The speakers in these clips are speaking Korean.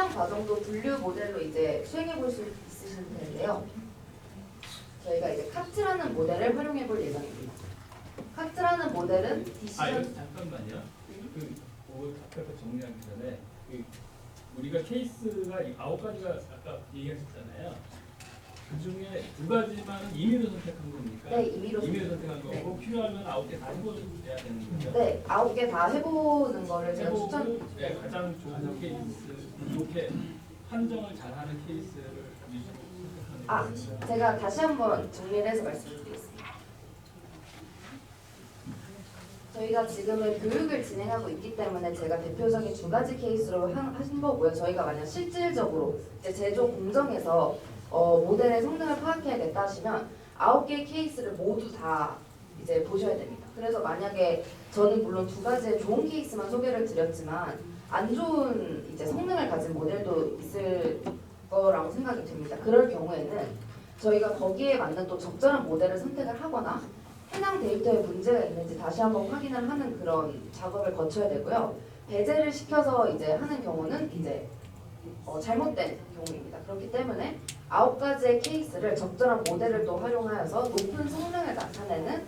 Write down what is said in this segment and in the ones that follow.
해당 과정도 분류 모델로 이제 수행해 볼 수 있으실 텐데요. 저희가 이제 카트라는 모델을 활용해 볼 예정입니다. 카트라는 모델은 디시전 잠깐만요. 그거 답변을 정리하기 전에 우리가 케이스가 9가지가 아까 얘기하셨잖아요. 그 중에 2가지만 임의로 선택한 겁니까? 네, 임의로 선택한 거고 필요하면 9개 다 해봐야 되는 거죠? 네, 9개 다 해보는 거를 제가 추천. 네, 가장 좋은 케이스 이렇게 판정을 잘하는 케이스를 선택하는 제가 다시 한번 정리를 해서 말씀드리겠습니다. 저희가 지금은 교육을 진행하고 있기 때문에 제가 대표적인 2가지 케이스로 하신 거고요. 저희가 만약 실질적으로 이제 제조 공정에서 모델의 성능을 파악해야겠다 하시면 9개의 케이스를 모두 다 이제 보셔야 됩니다. 그래서 만약에 저는 물론 2가지의 좋은 케이스만 소개를 드렸지만 안 좋은 이제 성능을 가진 모델도 있을 거라고 생각이 듭니다. 그럴 경우에는 저희가 거기에 맞는 또 적절한 모델을 선택을 하거나 해당 데이터에 문제가 있는지 다시 한번 확인을 하는 그런 작업을 거쳐야 되고요. 배제를 시켜서 이제 하는 경우는 이제 잘못된 경우입니다. 그렇기 때문에 9가지의 케이스를 적절한 모델을 또 활용하여서 높은 성능을 나타내는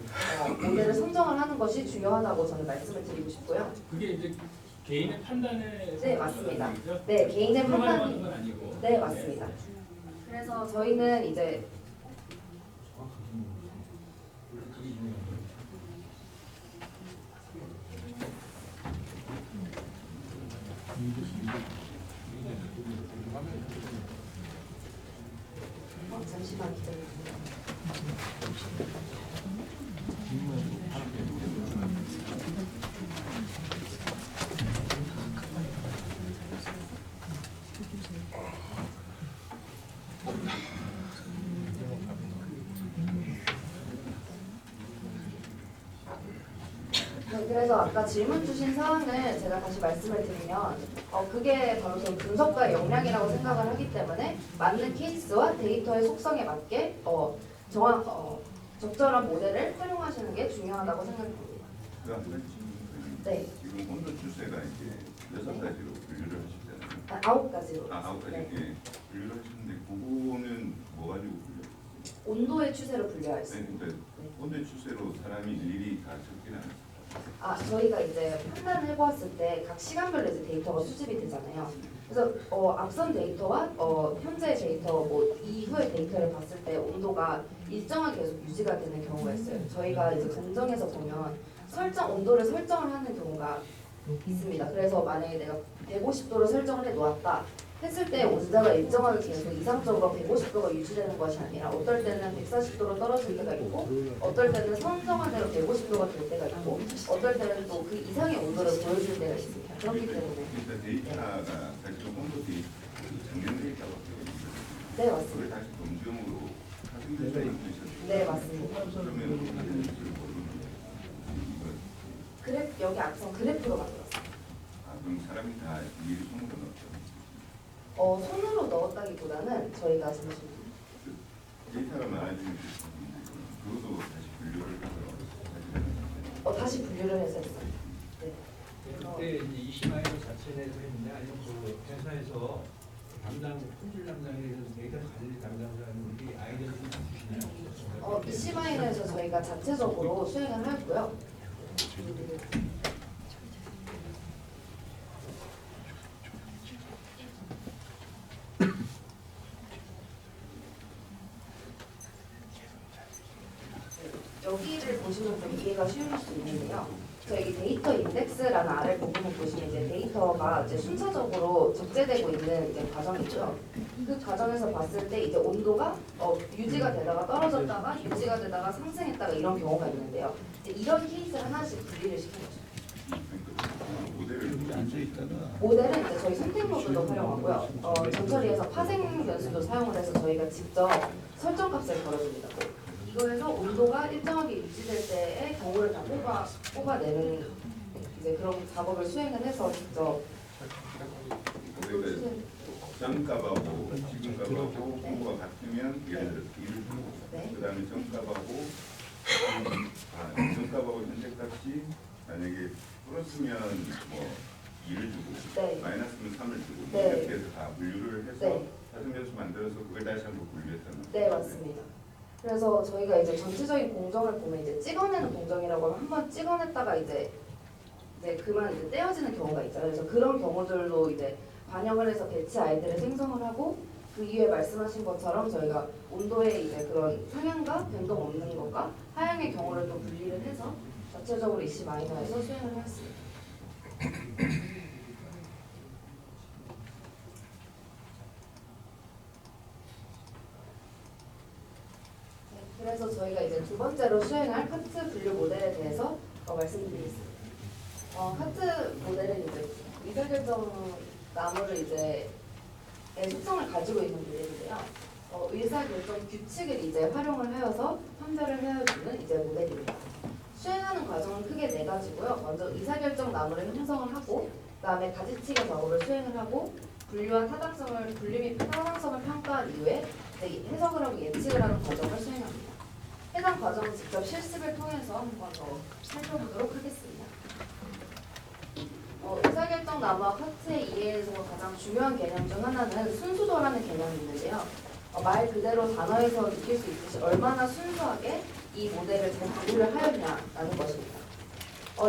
모델을 선정을 하는 것이 중요하다고 저는 말씀을 드리고 싶고요. 그게 이제 개인의 판단에 네, 맞습니다. 네, 개인의 판단. 건 아니고. 네, 맞습니다. 그래서 저희는 이제 잠시만 기다려주세요. 네, 그래서 아까 질문 주신 사항을 제가 다시 말씀을 드리면 그게 바로 저 분석가의 역량이라고 생각을 하기 때문에 맞는 케이스와 데이터의 속성에 맞게 적절한 모델을 활용하시는 게 중요하다고 생각합니다. 네. 지금 온도 추세가 이제 6가지로 분류를 하시잖아요. 9가지로. 9가지 네. 분류를 하시는데 그거는 뭐 가지고 분류해요? 온도의 추세로 분류하였습니다. 네, 그러니까 온도 추세로 사람이 일일이 다 적기는 않습니다. 저희가 이제 판단을 해보았을 때 각 시간별로 이제 데이터가 수집이 되잖아요. 그래서 앞선 데이터와 현재 데이터 이후의 데이터를 봤을 때 온도가 일정하게 계속 유지가 되는 경우가 있어요. 저희가 이제 공정에서 보면 온도를 설정을 하는 경우가 있습니다. 그래서 만약에 내가 150도로 설정을 해 놓았다 했을 때 온도가 일정하게 계속 이상적으로 150도가 유지되는 것이 아니라 어떨 때는 140도로 떨어질 때가 있고 어떨 때는 선정한 대로 150도가 될 때가 있고 어떨 때는 또 그 이상의 온도를 보여줄 때가 있습니다. 그렇기 때문에 일단 데이터가 사실 온도 데이터, 작년 데이터가 되거든요. 네, 맞습니다. 그걸 다시 검증으로 하승조사를 하셨죠. 네, 맞습니다. 그러면 하승조사를 모르는 여기 앞선 그래프로 만들었어요. 그럼 사람이 다 일일이 손으로 넣었죠. 손으로 넣었다기보다는 저희가 지금 데이터가 많아지는 그것도 다시 분류를 해서 다시 분류를 해서 했어요. 네. 그때 이제 이시마이너 자체 내에서 했는데 아니면 그 회사에서 품질 담당에 데이터 관리 담당자분들이 아이디어를 좀 주시나요? 이시마이너에서 저희가 자체적으로 수행을 하였고요. 여기를 보시면 좀 이해가 쉬우실 수 있는데요. 저희 데이터 인덱스라는 아래 부분을 보시면 이제 데이터가 이제 순차적으로 적재되고 있는 이제 과정이죠. 그 과정에서 봤을 때 이제 온도가 유지가 되다가 떨어졌다가 유지가 되다가 상승했다가 이런 경우가 있는데요. 이제 이런 케이스를 하나씩 분리를 시킨 거죠. 모델은 이제 저희 선택 모드도 활용하고요. 전처리에서 파생 변수도 사용을 해서 저희가 직접 설정 값을 걸어줍니다. 이거에서 온도가 일정하게 유지될 때의 경우를 다 뽑아내는 이제 그런 작업을 수행을 해서 직접 전값하고 지금값하고 공부가 같으면 예를 들어 1을 주고 그 다음에 전값하고 전값하고 현재값이 만약에 플러스면 뭐 2를 주고 네. 마이너스면 3을 주고 네. 이렇게 해서 다 분류를 해서 네. 사정변수 만들어서 그걸 다시 한번 분류했다는 네, 맞습니다. 그래서 저희가 이제 전체적인 공정을 보면 이제 찍어내는 공정이라고 하면 한번 찍어냈다가 이제 그만 이제 떼어지는 경우가 있잖아요. 그래서 그런 경우들로 이제 반영을 해서 배치 아이들을 생성을 하고 그 이후에 말씀하신 것처럼 저희가 온도의 이제 그런 상향과 변동 없는 것과 하향의 경우를 또 분리를 해서 전체적으로 이시 마이너에서 수행을 하였습니다. 그래서 저희가 이제 두 번째로 수행할 카트 분류 모델에 대해서 말씀드리겠습니다. 카트 모델은 이제 의사결정 나무를 이제 속성을 가지고 있는 모델인데요. 의사결정 규칙을 이제 활용을 하여서 판별을 해주는 이제 모델입니다. 수행하는 과정은 크게 네 가지고요. 먼저 의사결정 나무를 형성을 하고, 그다음에 가지치기 작업을 수행을 하고, 분류와 타당성을 분류 및 타당성을 평가한 이후에 이제 해석을 하고 예측을 하는 과정을 수행합니다. 해당 과정은 직접 실습을 통해서 한번 더 살펴보도록 하겠습니다. 의사결정 나무와 카트의 이해에서 가장 중요한 개념 중 하나는 순수도라는 개념이 있는데요. 말 그대로 단어에서 느낄 수 있듯이 얼마나 순수하게 이 모델을 잘 분류를 하였냐라는 것입니다.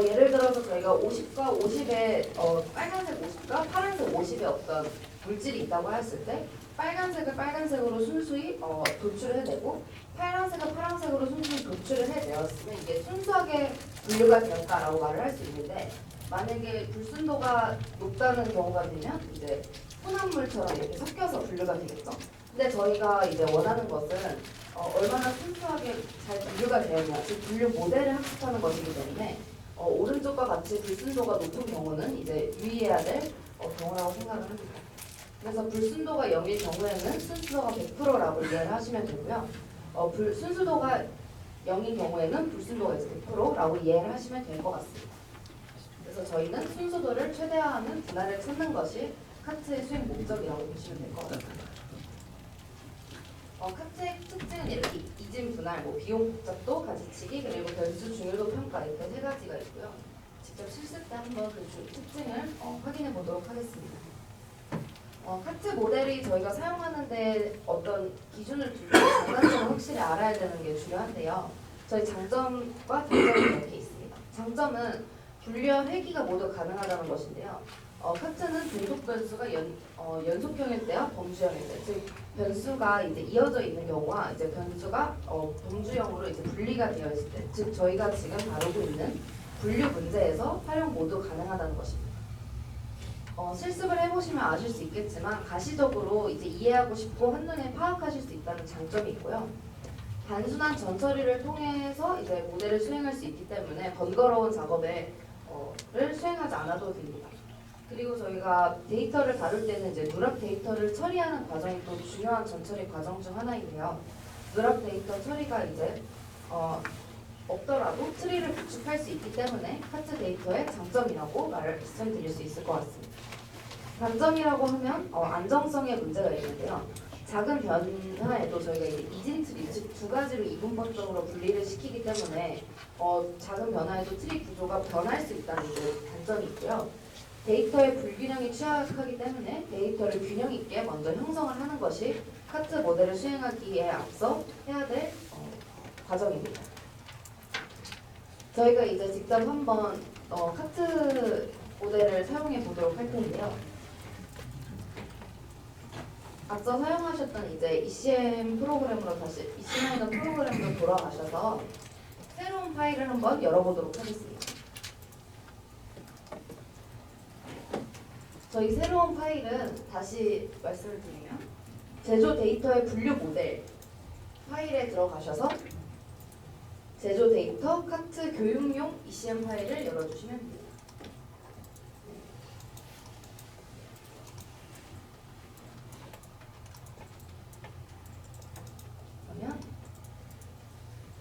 예를 들어서 저희가 50과 50에 빨간색 50과 파란색 50에 어떤 물질이 있다고 했을 때 빨간색을 빨간색으로 순수히 도출을 해내고 파란색을 파란색으로 순수히 도출을 해내었으면 이게 순수하게 분류가 되었다라고 말을 할 수 있는데, 만약에 불순도가 높다는 경우가 되면 이제 혼합물처럼 이렇게 섞여서 분류가 되겠죠. 근데 저희가 이제 원하는 것은 얼마나 순수하게 잘 분류가 되었냐, 즉 분류 모델을 학습하는 것이기 때문에 오른쪽과 같이 불순도가 높은 경우는 이제 유의해야 될 경우라고 생각을 합니다. 그래서 불순도가 0일 경우에는 순수도가 100%라고 이해를 하시면 되고요. 순수도가 0인 경우에는 불순도가 이제 100%라고 이해를 하시면 될 것 같습니다. 그래서 저희는 순수도를 최대화하는 분할을 찾는 것이 카트의 수행 목적이라고 보시면 될 것 같습니다. 카트의 특징은 이렇게 이진 분할, 비용 복잡도, 가지치기, 그리고 변수 중요도 평가 이렇게 세 가지가 있고요. 직접 실습 때 한번 그 특징을 확인해 보도록 하겠습니다. 카트 모델이 저희가 사용하는데 어떤 기준을 두고 장단점을 확실히 알아야 되는 게 중요한데요. 저희 장점과 단점이 이렇게 있습니다. 장점은 분류와 회귀가 모두 가능하다는 것인데요. 카트는 종속 변수가 연속형일 때와 범주형일 때, 즉 변수가 이제 이어져 있는 경우와 이제 변수가 범주형으로 이제 분리가 되어 있을 때, 즉 저희가 지금 다루고 있는 분류 문제에서 활용 모두 가능하다는 것입니다. 실습을 해보시면 아실 수 있겠지만 가시적으로 이제 이해하고 싶고 한눈에 파악하실 수 있다는 장점이 있고요. 단순한 전처리를 통해서 이제 모델을 수행할 수 있기 때문에 번거로운 작업을 수행하지 않아도 됩니다. 그리고 저희가 데이터를 다룰 때는 이제 누락 데이터를 처리하는 과정이 또 중요한 전처리 과정 중 하나인데요. 누락 데이터 처리가 이제 없더라도 트리를 구축할 수 있기 때문에 카트 데이터의 장점이라고 말씀드릴 수 있을 것 같습니다. 단점이라고 하면 안정성의 문제가 있는데요. 작은 변화에도 저희가 이제 이진 트리, 즉 두 가지로 이분법적으로 분리를 시키기 때문에 작은 변화에도 트리 구조가 변할 수 있다는 이제 단점이 있고요. 데이터의 불균형이 취약하기 때문에 데이터를 균형 있게 먼저 형성을 하는 것이 카트 모델을 수행하기에 앞서 해야 될 과정입니다. 저희가 이제 직접 한번 카트 모델을 사용해 보도록 할 텐데요. 앞서 사용하셨던 이제 ECM 프로그램으로 다시 EC마이너 프로그램으로 돌아가셔서 새로운 파일을 한번 열어보도록 하겠습니다. 저희 새로운 파일은 다시 말씀을 드리면 제조 데이터의 분류 모델 파일에 들어가셔서 제조 데이터 카트 교육용 ECM 파일을 열어주시면 됩니다. 그러면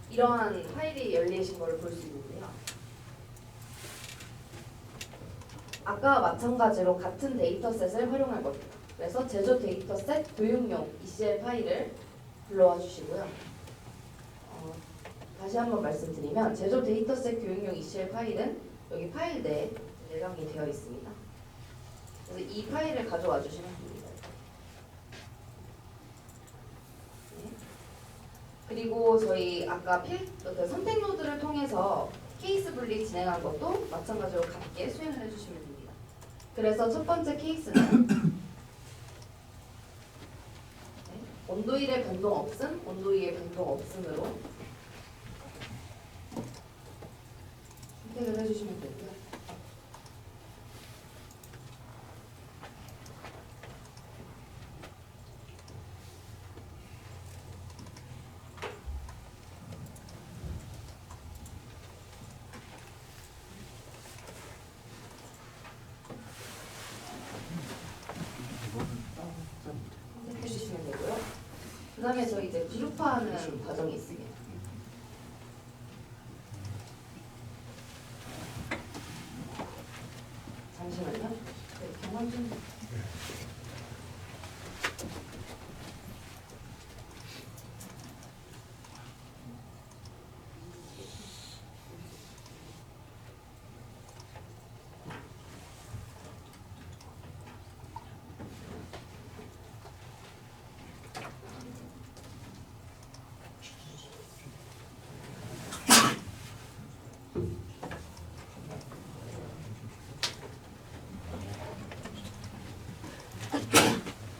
이러한 파일이 열리신 것을 볼 수 있는데요. 아까와 마찬가지로 같은 데이터셋을 활용할 겁니다. 그래서 제조 데이터셋 교육용 ECL 파일을 불러와 주시고요. 다시 한번 말씀드리면 제조 데이터셋 교육용 ECL 파일은 여기 파일 내에 내장이 되어 있습니다. 그래서 이 파일을 가져와 주시면 됩니다. 네. 그리고 저희 아까 그 선택 노드를 통해서 케이스 분리 진행한 것도 마찬가지로 같게 수행을 해주시면 됩니다. 그래서 첫 번째 케이스는 온도 1의 변동 없음, 온도 2의 변동 없음으로 선택을 해주시면 되고요. 선택해 주시면 되고요. 그 다음에 저희 이제 그룹화하는 과정이 있습니다. 잠시만요. 네, 경험 좀.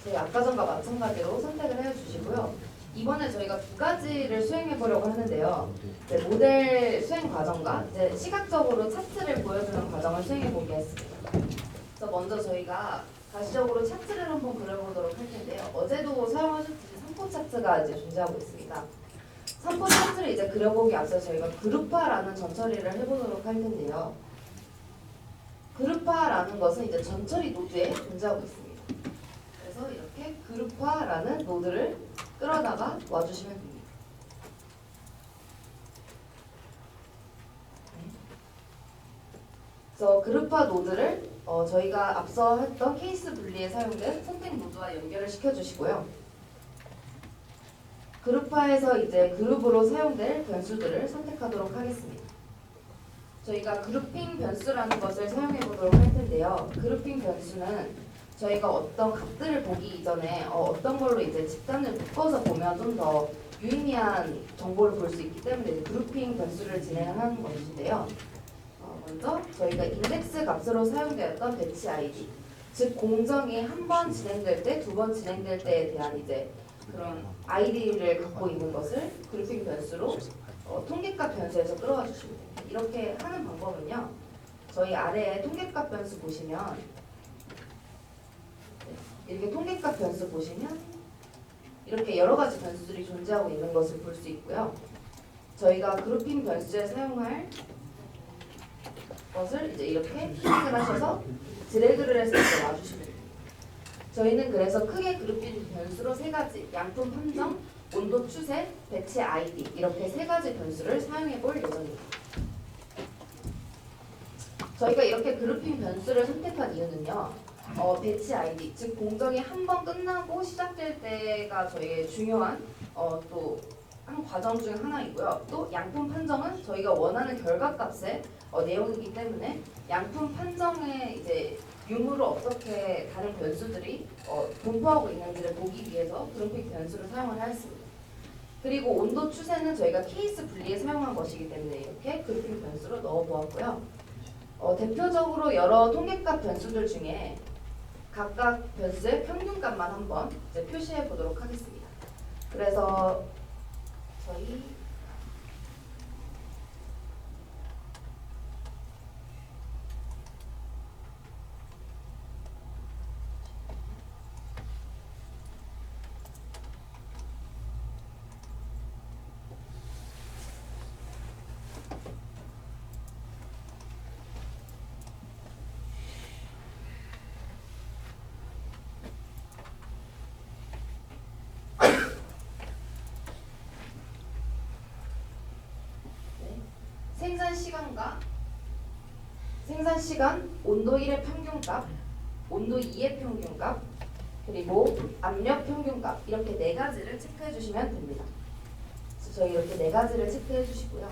저희 아까 전과 마찬가지로 선택을 해주시고요. 이번에 저희가 두 가지를 수행해 보려고 하는데요. 이제 모델 수행 과정과 이제 시각적으로 차트를 보여주는 과정을 수행해 보겠습니다. 그래서 먼저 저희가 가시적으로 차트를 한번 그려보도록 할 텐데요. 어제도 사용하셨듯이 3포 차트가 이제 존재하고 있습니다. 3포 차트를 이제 그려보기 앞서 저희가 그룹화라는 전처리를 해보도록 할 텐데요. 그룹화라는 것은 이제 전처리 노드에 존재하고 있습니다. 그래서 이렇게 그룹화라는 노드를 끌어다가 와주시면 됩니다. 그래서 그룹화 노드를 저희가 앞서 했던 케이스 분리에 사용된 선택 노드와 연결을 시켜주시고요. 그룹화에서 이제 그룹으로 사용될 변수들을 선택하도록 하겠습니다. 저희가 그룹핑 변수라는 것을 사용해 보도록 할 텐데요. 그룹핑 변수는 저희가 어떤 값들을 보기 이전에 어떤 걸로 이제 집단을 묶어서 보면 좀 더 유의미한 정보를 볼 수 있기 때문에 이제 그룹핑 변수를 진행하는 것인데요. 먼저 저희가 인덱스 값으로 사용되었던 배치 아이디, 즉 공정이 한 번 진행될 때, 두 번 진행될 때에 대한 이제 그런 아이디를 갖고 있는 것을 그룹핑 변수로 통계값 변수에서 끌어와 주시면 됩니다. 이렇게 하는 방법은요. 저희 아래에 통계값 변수 보시면 이렇게 통계값 변수 보시면 이렇게 여러 가지 변수들이 존재하고 있는 것을 볼 수 있고요. 저희가 그룹핑 변수에 사용할 것을 이제 이렇게 클릭을 하셔서 드래그를 해서 이렇게 놔주시면 됩니다. 저희는 그래서 크게 그룹핑 변수로 세 가지, 양품 판정, 온도 추세, 배치 아이디 이렇게 세 가지 변수를 사용해 볼 예정입니다. 저희가 이렇게 그룹핑 변수를 선택한 이유는요. 배치 아이디, 즉 공정이 한 번 끝나고 시작될 때가 저희의 중요한 또 한 과정 중 하나이고요. 또 양품 판정은 저희가 원하는 결과값의 내용이기 때문에 양품 판정의 이제 유무를 어떻게 다른 변수들이 분포하고 있는지를 보기 위해서 그룹핑 변수를 사용을 하였습니다. 그리고 온도 추세는 저희가 케이스 분리에 사용한 것이기 때문에 이렇게 그룹핑 변수로 넣어보았고요. 대표적으로 여러 통계값 변수들 중에 각각 변수의 평균값만 한번 이제 표시해 보도록 하겠습니다. 그래서 저희 생산 시간, 온도 1의 평균값, 온도 2의 평균값, 그리고 압력 평균값 이렇게 네 가지를 체크해 주시면 됩니다. 그래서 저희 이렇게 네 가지를 체크해 주시고요.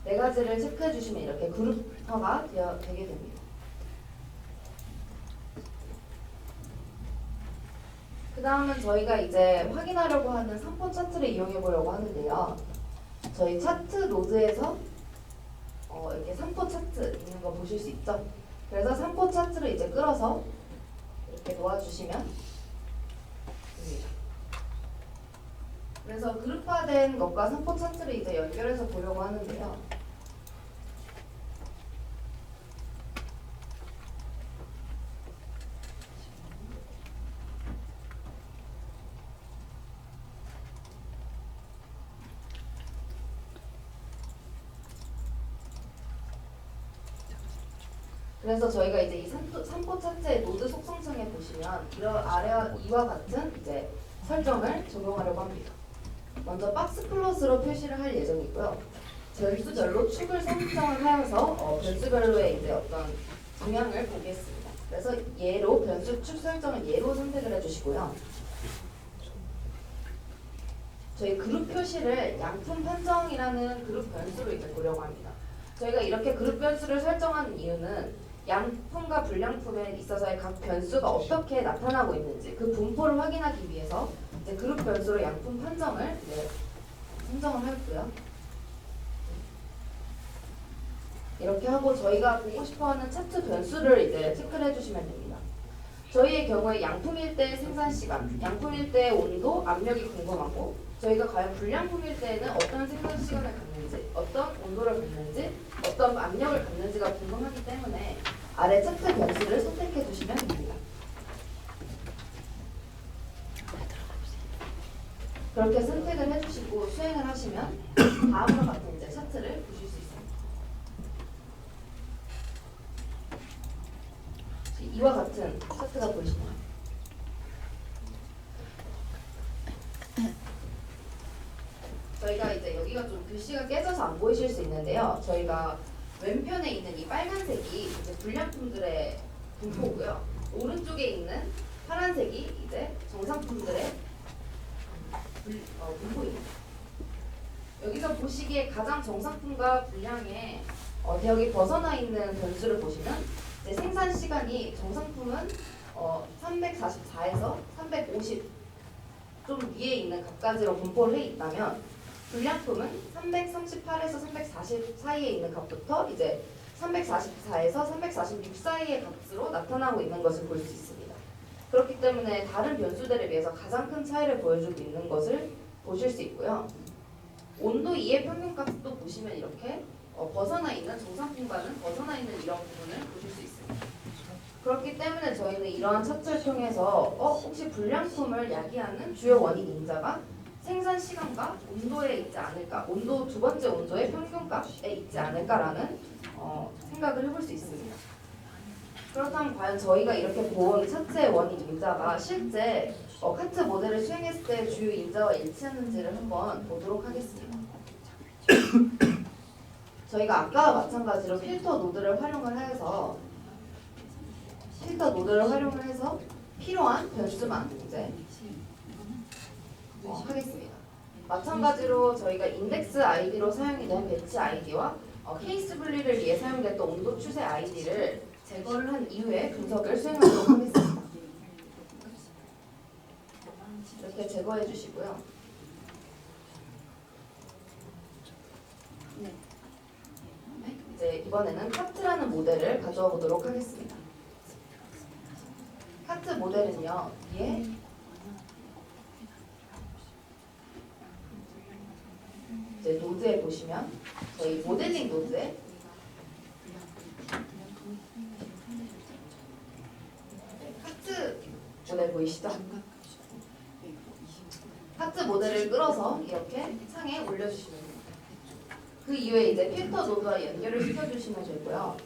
네 가지를 체크해 주시면 이렇게 그룹화가 되게 됩니다. 그 다음은 저희가 이제 확인하려고 하는 3포 차트를 이용해 보려고 하는데요. 저희 차트 노드에서 이렇게 3포 차트 있는 거 보실 수 있죠? 그래서 3포 차트를 이제 끌어서 이렇게 놓아주시면 됩니다. 그래서 그룹화된 것과 3포 차트를 이제 연결해서 보려고 하는데요. 그래서 저희가 이제 이 3포 차트의 노드 속성층에 보시면 이와 같은 이제 설정을 적용하려고 합니다. 먼저 박스 플롯으로 표시를 할 예정이고요. 변수별로 축을 선정을 하여서 변수별로의 이제 어떤 동향을 보겠습니다. 그래서 예로 변수 축 설정을 예로 선택을 해주시고요. 저희 그룹 표시를 양품 판정이라는 그룹 변수로 이제 보려고 합니다. 저희가 이렇게 그룹 변수를 설정하는 이유는 양품과 불량품에 있어서의 각 변수가 어떻게 나타나고 있는지 그 분포를 확인하기 위해서 이제 그룹 변수로 양품 판정을 이제 선정을 하고요. 이렇게 하고 저희가 보고 싶어하는 차트 변수를 이제 체크를 해주시면 됩니다. 저희의 경우에 양품일 때 생산 시간, 양품일 때 온도, 압력이 궁금하고 저희가 과연 불량품일 때에는 어떤 생산 시간을 갖는지, 어떤 온도를 갖는지, 어떤 압력을 갖는지가 궁금하기 때문에 아래 차트 변수를 선택해 주시면 됩니다. 그렇게 선택을 해주시고 수행을 하시면 다음과 같은 이제 차트를 보실 수 있습니다. 이와 같은 차트가 보이시나요? 저희가 이제 여기가 좀 글씨가 깨져서 안 보이실 수 있는데요. 저희가 왼편에 있는 이 빨간색이 이제 불량품들의 분포고요. 오른쪽에 있는 파란색이 이제 정상품들의 분포입니다. 여기서 보시기에 가장 정상품과 불량의 대역이 벗어나 있는 변수를 보시면 이제 생산 시간이 정상품은 344에서 350 좀 위에 있는 각가지로 분포를 해 있다면 불량품은 338에서 340 사이에 있는 값부터 이제 344에서 346 사이의 값으로 나타나고 있는 것을 볼 수 있습니다. 그렇기 때문에 다른 변수들에 비해서 가장 큰 차이를 보여주고 있는 것을 보실 수 있고요. 온도 2의 평균값도 보시면 이렇게 벗어나 있는 정상품과는 벗어나 있는 이런 부분을 보실 수 있습니다. 그렇기 때문에 저희는 이러한 차트를 통해서 혹시 불량품을 야기하는 주요 원인 인자가 생산 시간과 온도에 있지 않을까, 온도 두 번째 온도의 평균값에 있지 않을까라는 생각을 해볼 수 있습니다. 그렇다면 과연 저희가 이렇게 본 차트의 원인 인자가 실제 카트 모델을 수행했을 때 주요 인자와 일치하는지를 한번 보도록 하겠습니다. 저희가 아까와 마찬가지로 필터 노드를 활용을 해서 필요한 변수만 이제 하겠습니다. 마찬가지로 저희가 인덱스 아이디로 사용이 된 배치 아이디와 케이스 분리를 위해 사용됐던 온도 추세 아이디를 제거를 한 이후에 분석을 수행하도록 하겠습니다. 이렇게 제거해 주시고요. 이제 이번에는 카트라는 모델을 가져와 보도록 하겠습니다. 카트 모델은요, 위에 이제 노드에 보시면 저희 모델링 노드에 카트 모델 보이시죠? 카트 모델을 끌어서 이렇게 창에 올려주시면 됩니다. 그 이후에 이제 필터 노드와 연결을 시켜주시면 되고요.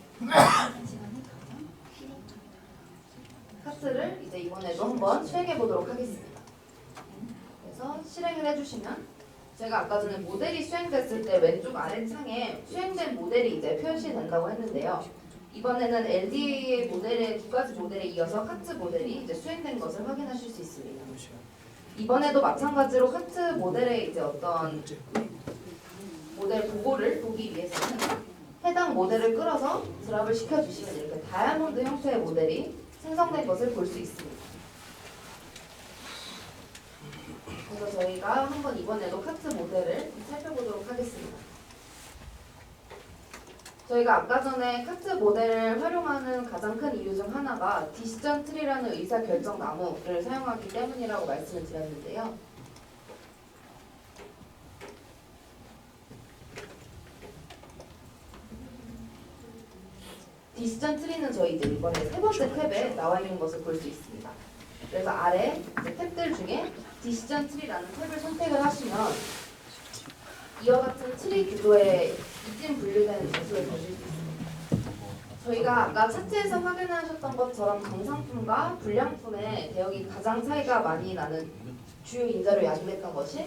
카트를 이제 이번에도 한번 수행해 보도록 하겠습니다. 그래서 실행을 해주시면 제가 아까 전에 모델이 수행됐을 때 왼쪽 아래 창에 수행된 모델이 이제 표시된다고 했는데요. 이번에는 LDA 모델의 두 가지 모델에 이어서 카트 모델이 이제 수행된 것을 확인하실 수 있습니다. 이번에도 마찬가지로 카트 모델의 이제 어떤 모델 보고를 보기 위해서는 해당 모델을 끌어서 드랍을 시켜주시면 이렇게 다이아몬드 형태의 모델이 생성된 것을 볼 수 있습니다. 그래서 저희가 한번 이번에도 카트 모델을 살펴보도록 하겠습니다. 저희가 아까 전에 카트 모델을 활용하는 가장 큰 이유 중 하나가 디시전 트리라는 의사결정 나무를 사용하기 때문이라고 말씀을 드렸는데요. 디시전 트리는 저희 이제 이번에 세 번째 탭에 나와 있는 것을 볼 수 있습니다. 그래서 아래 이제 탭들 중에 디시전 트리라는 탭을 선택을 하시면 이와 같은 트리 구조의 이진 분류되는 모습을 보실 수 있습니다. 저희가 아까 차트에서 확인하셨던 것처럼 정상품과 불량품의 대역이 가장 차이가 많이 나는 주요 인자로 야기됐던 것이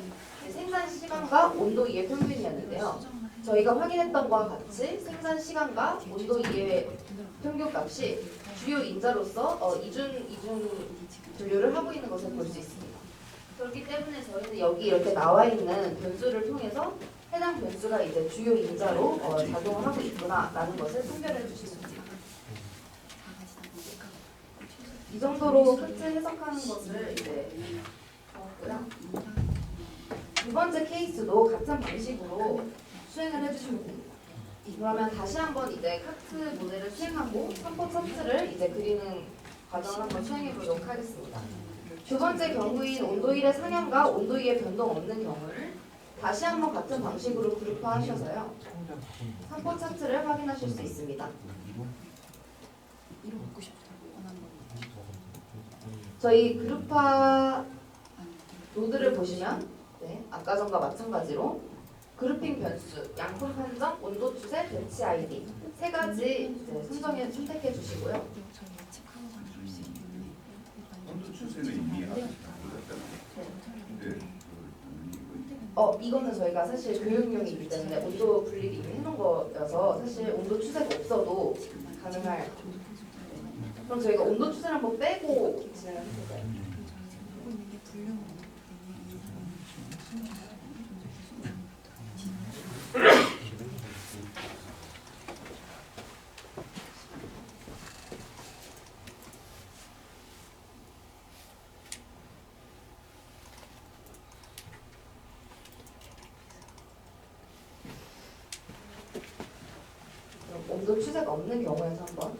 생산 시간과 온도 이의 평균이었는데요. 저희가 확인했던 것과 같이 생산 시간과 온도 이의 평균값이 주요 인자로서 이중 분류를 하고 있는 것을 볼 수 있습니다. 그렇기 때문에 저희는 여기 이렇게 나와 있는 변수를 통해서 해당 변수가 이제 주요 인자로 작용을 하고 있구나라는 것을 판별해 주시면 됩니다. 이 정도로 카트 해석하는 것을 이제 보았고요. 두 번째 케이스도 같은 방식으로 수행을 해주시면 됩니다. 그러면 다시 한번 이제 카트 모델을 수행하고 선포 차트를 이제 그리는 과정을 한번 수행해 보도록 하겠습니다. 두 번째 경우인 온도 1의 상향과 온도 2의 변동 없는 경우를 다시 한번 같은 방식으로 그룹화하셔서요. 선포 차트를 확인하실 수 있습니다. 저희 그룹화 노드를 보시면 아까 전과 마찬가지로 그룹핑 변수, 양품 판정, 온도 추세, 배치 아이디 세 가지 선택해 주시고요. 온도 추세는 이미 하셨잖아요. 이거는 저희가 사실 교육용이기 때문에 온도 분리를 이미 해놓은 거여서 사실 온도 추세가 없어도 가능할. 그럼 저희가 온도 추세를 한번 빼고 진행을 해볼까요? 온도 추세가 없는 경우에서 한번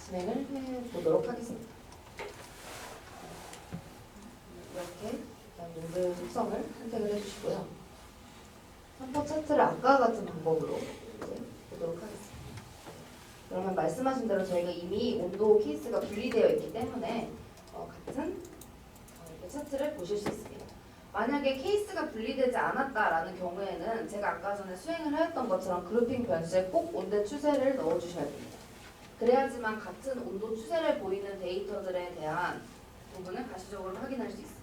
진행을 해보도록 하겠습니다. 이렇게 모든 속성을 선택을 해주시고요. 선포 차트를 아까와 같은 방법으로 이제 보도록 하겠습니다. 그러면 말씀하신 대로 저희가 이미 온도 케이스가 분리되어 있기 때문에 같은 이렇게 차트를 보실 수 있습니다. 만약에 케이스가 분리되지 않았다라는 경우에는 제가 아까 전에 수행을 하였던 것처럼 그룹핑 변수에 꼭 온도 추세를 넣어주셔야 됩니다. 그래야지만 같은 온도 추세를 보이는 데이터들에 대한 부분을 가시적으로 확인할 수 있습니다.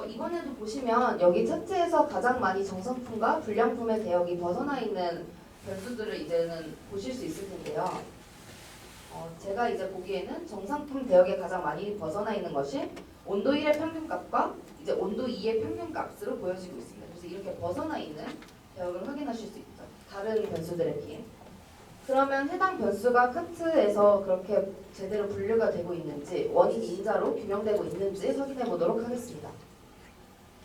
이번에도 보시면 여기 차트에서 가장 많이 정상품과 불량품의 대역이 벗어나 있는 변수들을 이제는 보실 수 있을 텐데요. 제가 이제 보기에는 정상품 대역에 가장 많이 벗어나 있는 것이 온도 1의 평균값과 이제 온도 2의 평균값으로 보여지고 있습니다. 그래서 이렇게 벗어나 있는 대역을 확인하실 수 있죠. 다른 변수들에 비해. 그러면 해당 변수가 카트에서 그렇게 제대로 분류가 되고 있는지 원인 인자로 규명되고 있는지 확인해 보도록 하겠습니다.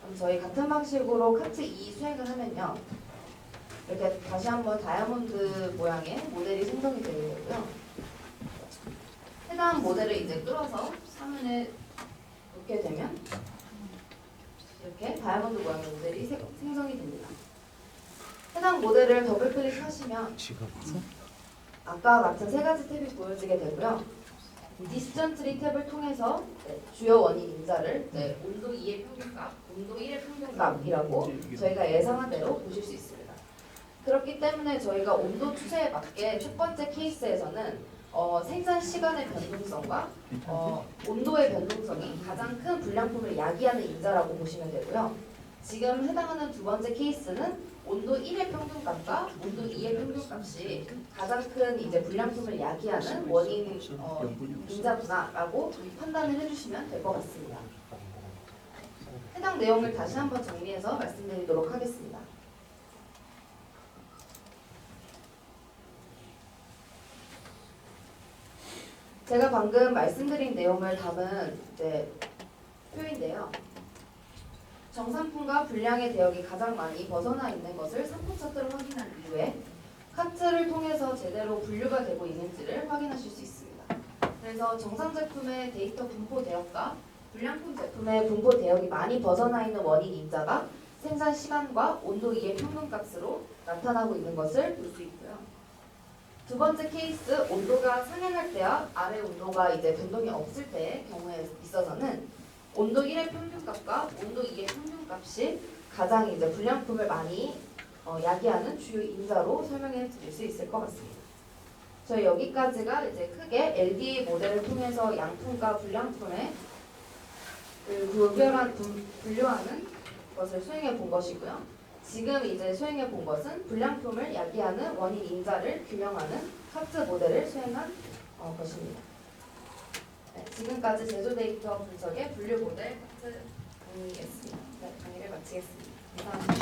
그럼 저희 같은 방식으로 카트 2 수행을 하면요. 이렇게 다시 한번 다이아몬드 모양의 모델이 생성이 되고요. 해당 모델을 이제 끌어서 화면에 놓게 되면 이렇게 다이아몬드 모양의 모델이 생성이 됩니다. 해당 모델을 더블 클릭하시면 아까와 같은 세 가지 탭이 보여지게 되고요. 디시전 트리 탭을 통해서 주요 원인 인자를 온도 2의 평균값, 온도 1의 평균값이라고 저희가 예상한 대로 보실 수 있습니다. 그렇기 때문에 저희가 온도 추세에 맞게 첫 번째 케이스에서는 생산 시간의 변동성과 온도의 변동성이 가장 큰 불량품을 야기하는 인자라고 보시면 되고요. 지금 해당하는 두 번째 케이스는 온도 1의 평균값과 온도 2의 평균값이 가장 큰 이제 불량품을 야기하는 원인 인자구나라고 판단을 해주시면 될 것 같습니다. 해당 내용을 다시 한번 정리해서 말씀드리도록 하겠습니다. 제가 방금 말씀드린 내용을 담은 이제 표인데요. 정상품과 불량의 대역이 가장 많이 벗어나 있는 것을 상품 차트로 확인한 이후에 카트를 통해서 제대로 분류가 되고 있는지를 확인하실 수 있습니다. 그래서 정상 제품의 데이터 분포 대역과 불량품 제품의 분포 대역이 많이 벗어나 있는 원인 인자가 생산 시간과 온도 이의 평균값으로 나타나고 있는 것을 볼 수 있고요. 두 번째 케이스, 온도가 상향할 때와 아래 온도가 이제 변동이 없을 때의 경우에 있어서는 온도 1의 평균값과 온도 2의 평균값이 가장 이제 불량품을 많이 야기하는 주요 인자로 설명해 드릴 수 있을 것 같습니다. 저희 여기까지가 이제 크게 LDA 모델을 통해서 양품과 불량품의 분류하는 것을 수행해 본 것이고요. 지금 이제 수행해 본 것은 불량품을 야기하는 원인 인자를 규명하는 카트 모델을 수행한 것입니다. 네, 지금까지 제조 데이터 분석의 분류 모델 카트 강의였습니다. 네, 강의를 마치겠습니다. 감사합니다.